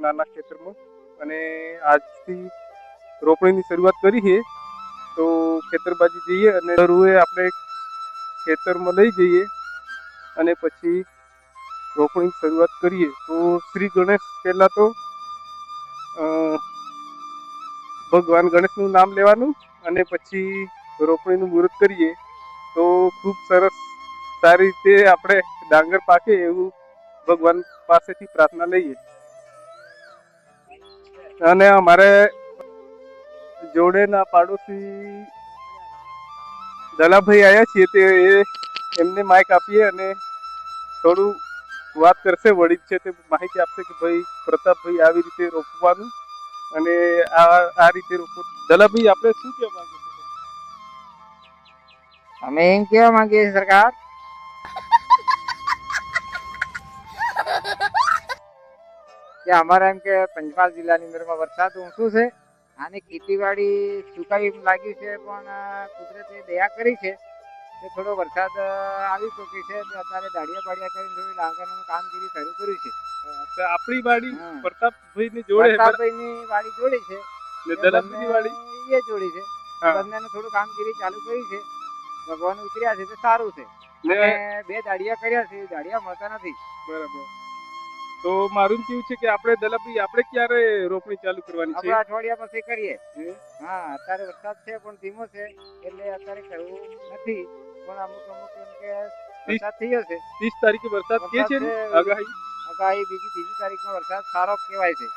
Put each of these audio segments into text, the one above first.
નાના ખેતરમાં અને આજથી રોપણીની શરૂઆત કરી છે. તો ખેતર બાજુ જઈએ અને રૂએ આપણે ખેતરમાં લઈ જઈએ અને પછી રોપણીની શરૂઆત કરીએ. તો શ્રી ગણેશ પહેલાં તો ભગવાન ગણેશનું નામ લેવાનું અને પછી રોપણીનું મુહૂર્ત કરીએ. તો ખૂબ સરસ સારી રીતે આપણે ડાંગર પાકે એવું ભગવાન પાસેથી પ્રાર્થના લઈએ. અને અમારે જોડેના પાડોશી દલાભાઈ આવ્યા છીએ તે એમને માઇક આપીએ અને થોડું વાત કરશે. વડીલ છે તે માહિતી આપશે કે ભાઈ પ્રતાપભાઈ આવી રીતે રોપવાનું અને આ રીતે રોપો. દલાભાઈ આપણે શું કહેવા માંગો છો? અમે એમ કહેવા માંગીએ છીએ સરકાર કે અમારા એમ કે પંચમહાલ જિલ્લાની અંદરમાં વરસાદ ઓછું છે અને ખેતીવાડી સુકાઈ લાગી છે, પણ કુદરતે દયા કરી છે કે થોડો વરસાદ આવી ચૂકી છે. અત્યારે દાડિયા બાડિયા કરીને થોડી ડાંગરનું કામગીરી શરૂ કર્યું છે. આપણી વાડી પ્રતાપભાઈની જોડે, પ્રતાપભાઈની વાડી જોડી છે, દલાભાઈની વાડી એ જોડી છે. બંનેનું થોડું કામગીરી ચાલુ કરી છે. ભગવાન ઉતર્યા છે તે સારું છે. બે દાડિયા કર્યા છે, દાડિયા મળતા નથી. બરાબર. તો મારું કેવું છે કે આપણે દલાભાઈ આપણે ક્યારે રોપણી ચાલુ કરવાની છે? આપણે અઠવાડિયા પછી કરીએ. હા, અત્યારે વરસાદ છે પણ ધીમો છે એટલે અત્યારે કરવું નથી. પણ અમુક એમ કે વરસાદ થઈ જશે. 30 તારીખે વરસાદ કે છે ને આગાહી બીજી 3જી તારીખનો વરસાદ સારો કહેવાય છે.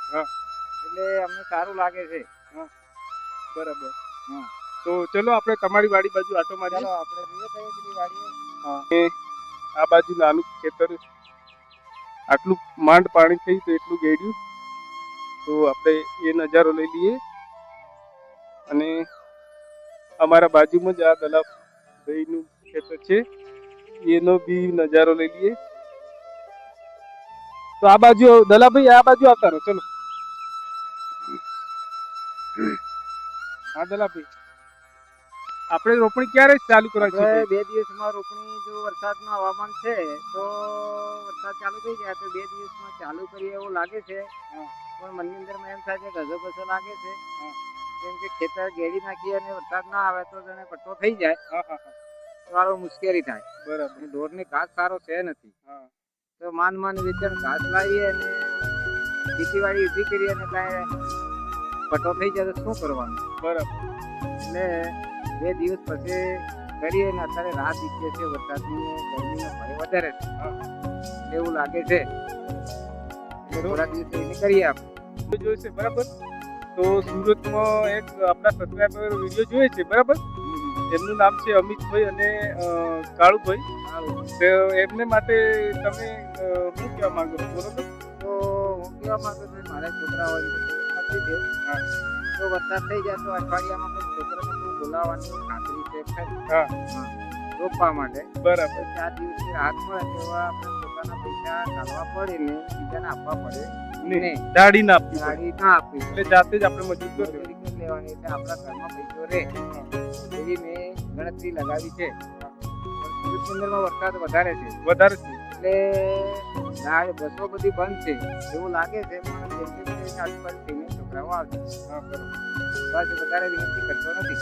એટલે અમને સારું લાગે છે. બરાબર. તો ચલો આપણે તમારી વાડી બાજુ આટો મારીએ. ચલો આપણે જોઈએ કઈ પેલી વાડી. આ બાજુ નાનું ખેતર, આટલું માંડ પાણી થઈ તો એટલું ગેડ્યું. તો આપણે એ નજારો લઈ લઈએ અને અમારા બાજુમાં જ આ દલાભાઈનું ખેતર છે એનો બી નજારો લઈ લઈએ. તો આ બાજુ દલાભાઈ આ બાજુ આવતા રહો. ચલો. હા દલાભાઈ, આપણે રોપણી ક્યારે ચાલુ કરવાની છે? 2 દિવસમાં રોપણી. જો વરસાદનું હવામાન છે તો વરસાદ ચાલુ થઈ જાય તો 2 દિવસમાં ચાલુ કરીએ એવું લાગે છે. પણ મનની અંદરમાં એમ થાય છે ગઝો લાગે છે. કેમ કે ખેતર ગેડી નાખીએ અને વરસાદ ના આવે તો તેને પટ્ટો થઈ જાય તો આવો મુશ્કેલી થાય. બરાબર. ઢોરને ઘાસ સારો છે નથી. તો માન વેચાણ ઘાસ લાવીએ અને ખેતીવાડી ઊભી કરીએ અને કાંઈ પટ્ટો થઈ જાય તો શું કરવાનું? બરાબર. એટલે 2 દિવસ પછી કરીએ ને અત્યારે રાત ઈચ્છે છે વરસાદની, ગરમીનો ભય વધારે છે એવું લાગે છે. થોડા દિવસ એને કરીએ આપણે જોઈશે. બરાબર. તો સુરતમાં એક આપણા સબસ્ક્રાઈબર વિડીયો જોઈએ છે. બરાબર. એમનું નામ છે અમિતભાઈ અને કાળુભાઈ. તો એમને માટે તમે શું કહેવા માંગો છો? બરાબર. તો હું કહેવા માંગુ છું મારા છોકરાઓ નથી છે. તો વરસાદ થઈ જાય તો અઠવાડિયામાં પણ છોકરાને બોલાવવાની ખાતરી છે રોપવા માટે. બરાબર. 4 દિવસની રાહત મળે તેવા આપણે પોતાના પૈસા કાઢવા પડે ને બીજાને આપવા પડે નહીં. દાડી ના આપવી એટલે જાતે જ આપણે મજૂરી લેવાની. એટલે આપણા ઘરમાં પૈસો રહે એવી મેં ગણતરી લગાવી છે. સુરત અંદરમાં વરસાદ વધારે છે એટલે બસો બધી બંધ છે એવું લાગે છે. પણ આજુબાજુ થઈને છોકરાઓ આવશે. બસ વધારે વિનંતી કરતો નથી.